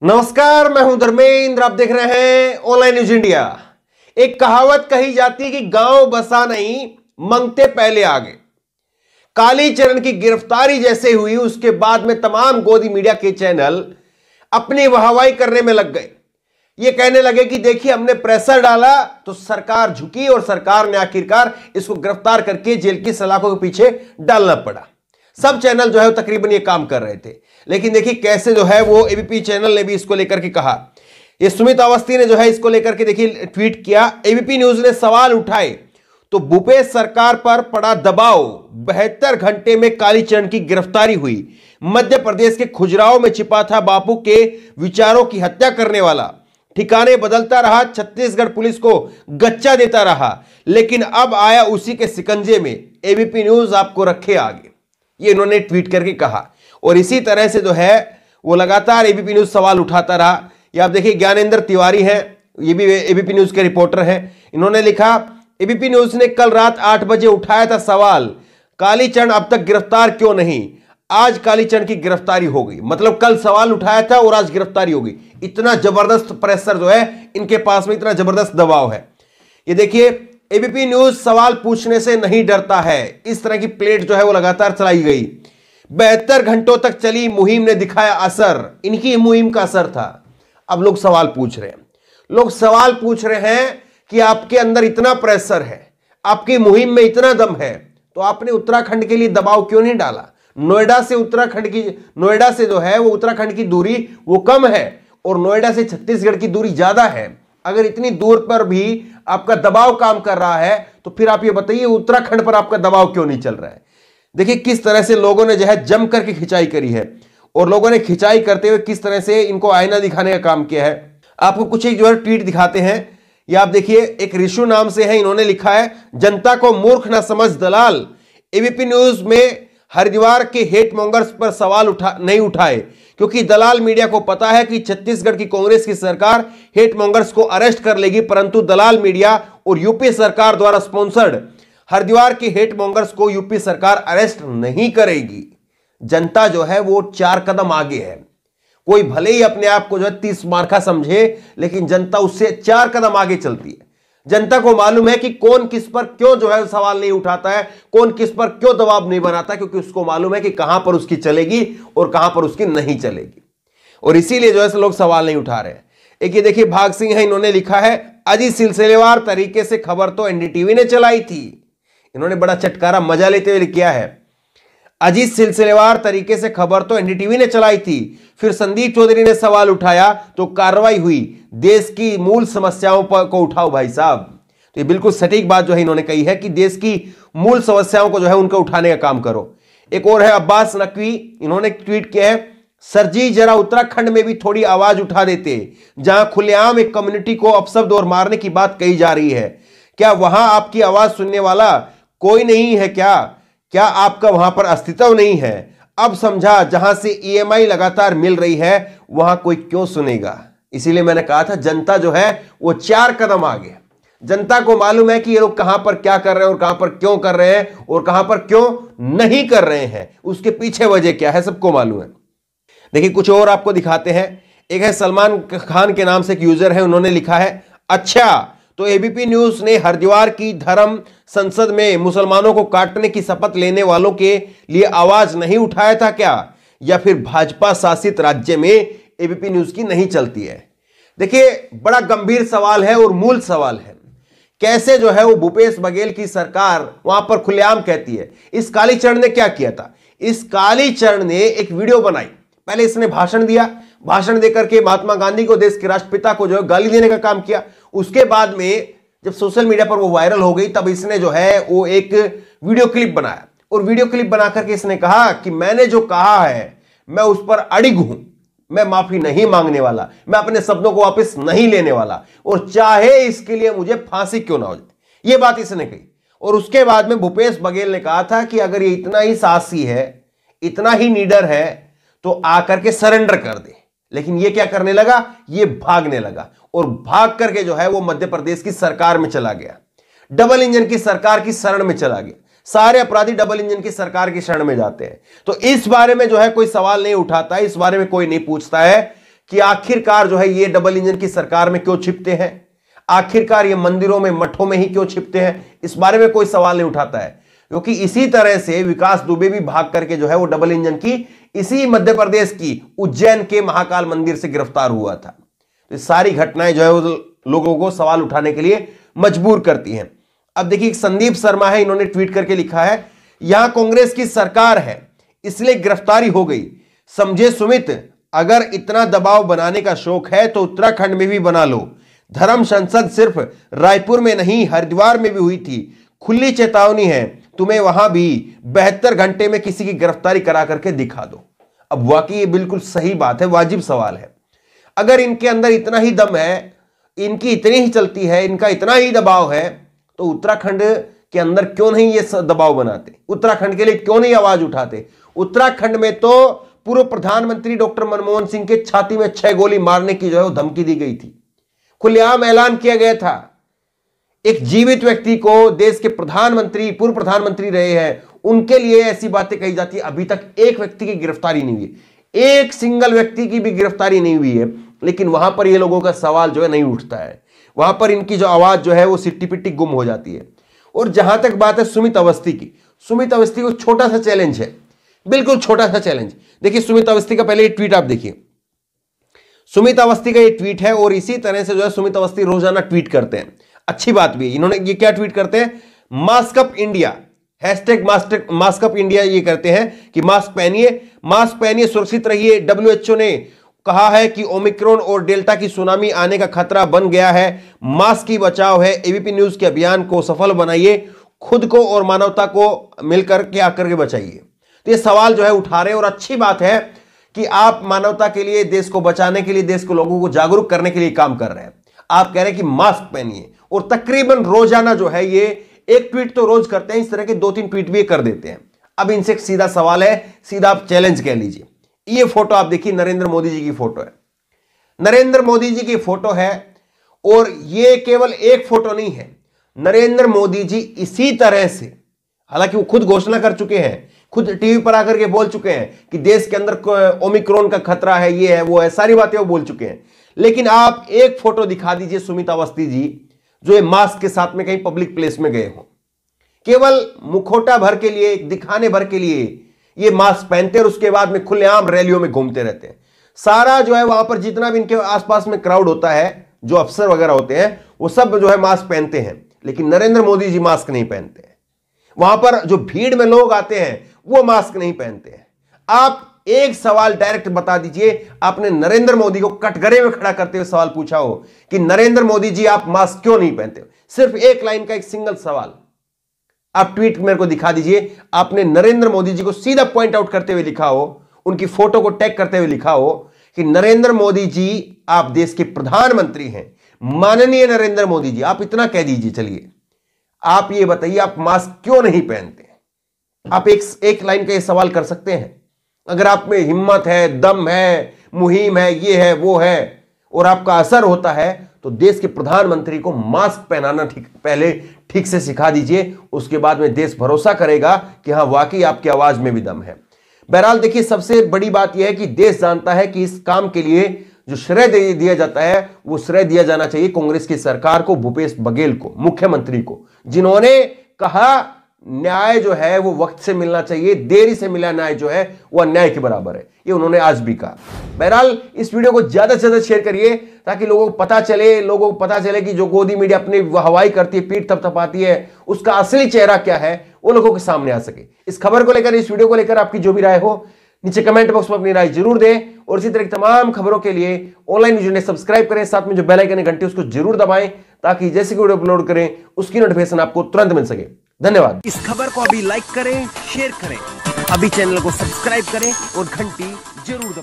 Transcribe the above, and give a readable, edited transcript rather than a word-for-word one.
नमस्कार, मैं हूं धर्मेंद्र। आप देख रहे हैं ऑनलाइन न्यूज इंडिया। एक कहावत कही जाती है कि गांव बसा नहीं, मंगते पहले आ गए। कालीचरण की गिरफ्तारी जैसे हुई, उसके बाद में तमाम गोदी मीडिया के चैनल अपनी वाहवाही करने में लग गए। ये कहने लगे कि देखिए, हमने प्रेशर डाला तो सरकार झुकी और सरकार ने आखिरकार इसको गिरफ्तार करके जेल की सलाखों के पीछे डालना पड़ा। सब चैनल जो है तकरीबन ये काम कर रहे थे, लेकिन देखिए कैसे जो है वो एबीपी चैनल ने भी इसको लेकर के कहा। ये सुमित अवस्थी ने जो है इसको लेकर के देखिए ट्वीट किया। एबीपी न्यूज ने सवाल उठाए तो भूपेश सरकार पर पड़ा दबाव, 72 घंटे में कालीचरण की गिरफ्तारी हुई। मध्य प्रदेश के खुजराहो में छिपा था बापू के विचारों की हत्या करने वाला, ठिकाने बदलता रहा, छत्तीसगढ़ पुलिस को गच्चा देता रहा, लेकिन अब आया उसी के शिकंजे में। एबीपी न्यूज आपको रखे आगे, ये इन्होंने ट्वीट करके कहा। और इसी तरह से जो है वो लगातार एबीपी न्यूज सवाल उठाता रहा। ये आप देखिए ज्ञानेंद्र तिवारी हैं, ये भी एबीपी न्यूज के रिपोर्टर हैं। इन्होंने लिखा, एबीपी न्यूज ने कल रात 8 बजे उठाया था सवाल, कालीचरण अब तक गिरफ्तार क्यों नहीं। आज कालीचरण की गिरफ्तारी हो गई। मतलब कल सवाल उठाया था और आज गिरफ्तारी हो गई। इतना जबरदस्त प्रेशर जो है इनके पास में, इतना जबरदस्त दबाव है। ये देखिए, एबीपी न्यूज सवाल पूछने से नहीं डरता है, इस तरह की प्लेट जो है वो लगातार चलाई गई। 72 घंटों तक चली मुहिम ने दिखाया असर। इनकी मुहिम का असर था। अब लोग सवाल पूछ रहे हैं, लोग सवाल पूछ रहे हैं कि आपके अंदर इतना प्रेशर है, आपकी मुहिम में इतना दम है, तो आपने उत्तराखंड के लिए दबाव क्यों नहीं डाला। नोएडा से जो है वो उत्तराखंड की दूरी वो कम है और नोएडा से छत्तीसगढ़ की दूरी ज्यादा है। अगर इतनी दूर पर भी आपका दबाव काम कर रहा है तो फिर आप ये बताइए उत्तराखंड पर आपका दबाव क्यों नहीं चल रहा है। देखिए किस तरह से लोगों ने जो है जम करके खिंचाई करी है, और लोगों ने खिंचाई करते हुए किस तरह से इनको आईना दिखाने का काम किया है। आपको कुछ एक जो है ट्वीट दिखाते हैं। ये आप देखिए, एक ऋषु नाम से है, इन्होंने लिखा है, जनता को मूर्ख ना समझ दलाल। एबीपी न्यूज में हरिद्वार के हेट मॉन्गर्स पर सवाल नहीं उठाए, क्योंकि दलाल मीडिया को पता है कि छत्तीसगढ़ की कांग्रेस की सरकार हेट मॉन्गर्स को अरेस्ट कर लेगी, परंतु दलाल मीडिया और यूपी सरकार द्वारा स्पॉन्सर्ड हरिद्वार के हेट मॉन्गर्स को यूपी सरकार अरेस्ट नहीं करेगी। जनता जो है वो 4 कदम आगे है। कोई भले ही अपने आप को जो है 30 मार्का समझे, लेकिन जनता उससे 4 कदम आगे चलती है। जनता को मालूम है कि कौन किस पर क्यों जो है सवाल नहीं उठाता है, कौन किस पर क्यों दबाव नहीं बनाता, क्योंकि उसको मालूम है कि कहां पर उसकी चलेगी और कहां पर उसकी नहीं चलेगी। और इसीलिए जो है लोग सवाल नहीं उठा रहे हैं। एक ये देखिए भाग सिंह है, इन्होंने लिखा है, अजी सिलसिलेवार तरीके से खबर तो एनडीटीवी ने चलाई थी। इन्होंने बड़ा चटकारा मजा लेते हुए किया है, अजीत सिलसिलेवार तरीके से खबर तो एनडीटीवी ने चलाई थी, फिर संदीप चौधरी ने सवाल उठाया तो कार्रवाई हुई। देश की मूल समस्याओं पर को उठाओ भाई साहब। तो ये बिल्कुल सटीक बात जो है इन्होंने कही है कि देश की मूल समस्याओं को जो है उनको उठाने का काम करो। एक और है अब्बास नकवी, इन्होंने ट्वीट किया है, सर जी जरा उत्तराखंड में भी थोड़ी आवाज उठा देते, जहां खुलेआम एक कम्युनिटी को अपशब्द और मारने की बात कही जा रही है। क्या वहां आपकी आवाज सुनने वाला कोई नहीं है क्या आपका वहां पर अस्तित्व नहीं है। अब समझा, जहां से ईएमआई लगातार मिल रही है वहां कोई क्यों सुनेगा। इसीलिए मैंने कहा था जनता जो है वो 4 कदम आगे। जनता को मालूम है कि ये लोग कहां पर क्या कर रहे हैं और कहां पर क्यों कर रहे हैं और कहां पर क्यों नहीं कर रहे हैं, उसके पीछे वजह क्या है सबको मालूम है। देखिए कुछ और आपको दिखाते हैं। एक है सलमान खान के नाम से एक यूजर है, उन्होंने लिखा है, अच्छा तो एबीपी न्यूज ने हरिद्वार की धर्म संसद में मुसलमानों को काटने की शपथ लेने वालों के लिए आवाज नहीं उठाया था क्या, या फिर भाजपा शासित राज्य में एबीपी न्यूज की नहीं चलती है। देखिए बड़ा गंभीर सवाल है और मूल सवाल है, कैसे जो है वो भूपेश बघेल की सरकार वहां पर खुलेआम कहती है। इस कालीचरण ने क्या किया था, इस कालीचरण ने एक वीडियो बनाई, पहले इसने भाषण दिया, भाषण देकर के महात्मा गांधी को, देश के राष्ट्रपिता को जो है गाली देने का काम किया। उसके बाद में जब सोशल मीडिया पर वो वायरल हो गई, तब इसने जो है वो एक वीडियो क्लिप बनाया, और वीडियो क्लिप बना करके इसने कहा कि मैंने जो कहा है मैं उस पर अड़िग हूं, मैं माफी नहीं मांगने वाला, मैं अपने शब्दों को वापस नहीं लेने वाला, और चाहे इसके लिए मुझे फांसी क्यों ना हो जाए। ये बात इसने कही। और उसके बाद में भूपेश बघेल ने कहा था कि अगर ये इतना ही साहसी है, इतना ही नीडर है, तो आकर के सरेंडर कर दे। लेकिन ये क्या करने लगा, ये भागने लगा, और भाग करके जो है वो मध्य प्रदेश की सरकार में चला गया, डबल इंजन की सरकार की शरण में चला गया। सारे अपराधी डबल इंजन की सरकार की शरण में जाते हैं। तो इस बारे में जो है कोई सवाल नहीं उठाता है, इस बारे में कोई नहीं पूछता है कि आखिरकार जो है ये डबल इंजन की सरकार में क्यों छिपते हैं, आखिरकार ये मंदिरों में मठों में ही क्यों छिपते हैं, इस बारे में कोई सवाल नहीं उठाता है। क्योंकि इसी तरह से विकास दुबे भी भाग करके जो है वो डबल इंजन की इसी मध्य प्रदेश की उज्जैन के महाकाल मंदिर से गिरफ्तार हुआ था। तो सारी घटनाएं जो है वो लोगों को सवाल उठाने के लिए मजबूर करती हैं। अब देखिए संदीप शर्मा है, इन्होंने ट्वीट करके लिखा है, यहां कांग्रेस की सरकार है इसलिए गिरफ्तारी हो गई। समझे सुमित, अगर इतना दबाव बनाने का शौक है तो उत्तराखंड में भी बना लो। धर्म संसद सिर्फ रायपुर में नहीं हरिद्वार में भी हुई थी। खुली चेतावनी है तुम्हें, वहां भी 72 घंटे में किसी की गिरफ्तारी करा करके दिखा दो। अब वाकई ये बिल्कुल सही बात है, वाजिब सवाल है। अगर इनके अंदर इतना ही दम है, इनकी इतनी ही चलती है, इनका इतना ही दबाव है, तो उत्तराखंड के अंदर क्यों नहीं ये दबाव बनाते, उत्तराखंड के लिए क्यों नहीं आवाज उठाते। उत्तराखंड में तो पूर्व प्रधानमंत्री डॉक्टर मनमोहन सिंह के छाती में 6 गोली मारने की जो है वो धमकी दी गई थी, खुलेआम ऐलान किया गया था। एक जीवित व्यक्ति को, देश के प्रधानमंत्री, पूर्व प्रधानमंत्री रहे हैं, उनके लिए ऐसी बातें कही जाती है। अभी तक एक व्यक्ति की गिरफ्तारी नहीं हुई, एक सिंगल व्यक्ति की भी गिरफ्तारी नहीं हुई है, लेकिन वहां पर ये लोगों का सवाल जो है नहीं उठता है, वहां पर इनकी जो आवाज जो है वो सिट्टी पिट्टी गुम हो जाती है। और जहां तक बात है सुमित अवस्थी की, सुमित अवस्थी को छोटा सा चैलेंज है, बिल्कुल छोटा सा चैलेंज। देखिए सुमित अवस्थी का पहले ये ट्वीट आप देखिए, सुमित अवस्थी का ये ट्वीट है, और इसी तरह से जो है सुमित अवस्थी रोजाना ट्वीट करते हैं। अच्छी बात भी है, इन्होंने ये क्या ट्वीट करते हैं, mask up India, hashtag mask up India ये करते हैं कि मास्क पहनिए, सुरक्षित रहिए। WHO ने कहा है कि ओमिक्रॉन और डेल्टा की सुनामी आने का खतरा बन गया है, मास्क ही बचाव है। ABP न्यूज के अभियान को सफल बनाइए, खुद को और मानवता को मिलकर के आकर के बचाइए। तो ये सवाल जो है उठा रहे हैं, और अच्छी बात है कि आप मानवता के लिए, देश को बचाने के लिए, देश को लोगों को जागरूक करने के लिए काम कर रहे हैं। आप कह रहे हैं कि मास्क पहनिए, और तकरीबन रोजाना जो है ये एक ट्वीट तो रोज करते हैं, इस तरह के 2-3 ट्वीट भी कर देते हैं। अब इनसे एक सीधा सवाल है, सीधा आप चैलेंज कह लीजिए। ये फोटो आप देखिए, नरेंद्र मोदी जी की फोटो है, नरेंद्र मोदी जी की फोटो है, और ये केवल एक फोटो नहीं है। नरेंद्र मोदी जी इसी तरह से, हालांकि वो खुद घोषणा कर चुके हैं, खुद टीवी पर आकर के बोल चुके हैं कि देश के अंदर ओमिक्रॉन का खतरा है, ये है, वो है, सारी बातें वो बोल चुके हैं। लेकिन आप एक फोटो दिखा दीजिए सुमित अवस्थी जी जो ये मास्क के साथ में कहीं पब्लिक प्लेस में गए हो, केवल मुखौटा भर के लिए, दिखाने भर के लिए ये मास्क पहनते हैं, और उसके बाद में खुलेआम रैलियों में घूमते रहते हैं। सारा जो है वहां पर जितना भी इनके आसपास में क्राउड होता है, जो अफसर वगैरह होते हैं, वो सब जो है मास्क पहनते हैं, लेकिन नरेंद्र मोदी जी मास्क नहीं पहनते हैं। वहां पर जो भीड़ में लोग आते हैं वो मास्क नहीं पहनते हैं। आप एक सवाल डायरेक्ट बता दीजिए, आपने नरेंद्र मोदी को कटघरे में खड़ा करते हुए सवाल पूछा हो कि नरेंद्र मोदी जी आप मास्क क्यों नहीं पहनते हो, सिर्फ एक लाइन का एक सिंगल सवाल आप ट्वीट मेरे को दिखा दीजिए। आपने नरेंद्र मोदी जी को सीधा पॉइंट आउट करते हुए लिखा हो, उनकी फोटो को टैग करते हुए लिखा हो कि नरेंद्र मोदी जी आप देश के प्रधानमंत्री हैं, माननीय नरेंद्र मोदी जी, आप इतना कह दीजिए। चलिए आप ये बताइए, आप मास्क क्यों नहीं पहनते? आप एक लाइन का ये सवाल कर सकते हैं? अगर आप में हिम्मत है, दम है, मुहिम है, ये है, वो है, और आपका असर होता है, तो देश के प्रधानमंत्री को मास्क पहनाना पहले ठीक से सिखा दीजिए। उसके बाद में देश भरोसा करेगा कि हां वाकई आपकी आवाज में भी दम है। बहरहाल देखिए, सबसे बड़ी बात यह है कि देश जानता है कि इस काम के लिए जो श्रेय दिया जाता है, वो श्रेय दिया जाना चाहिए कांग्रेस की सरकार को, भूपेश बघेल को, मुख्यमंत्री को, जिन्होंने कहा न्याय जो है वो वक्त से मिलना चाहिए, देरी से मिला न्याय जो है वो अन्याय के बराबर है। ये उन्होंने आज भी कहा। बहरहाल इस वीडियो को ज्यादा से ज्यादा शेयर करिए ताकि लोगों को पता चले कि जो गोदी मीडिया अपनी हवाई करती है, पीठ थपथपाती है, उसका असली चेहरा क्या है, वो लोगों के सामने आ सके। इस खबर को लेकर, इस वीडियो को लेकर आपकी जो भी राय हो नीचे कमेंट बॉक्स में अपनी राय जरूर दें, और इसी तरह की तमाम खबरों के लिए ऑनलाइन न्यूज़ इंडिया सब्सक्राइब करें, साथ में जो बेल आइकन है घंटी उसको जरूर दबाएं ताकि जैसे कि वीडियो अपलोड करें उसकी नोटिफिकेशन आपको तुरंत मिल सके। धन्यवाद। इस खबर को अभी लाइक करें, शेयर करें, अभी चैनल को सब्सक्राइब करें और घंटी जरूर दबाएं।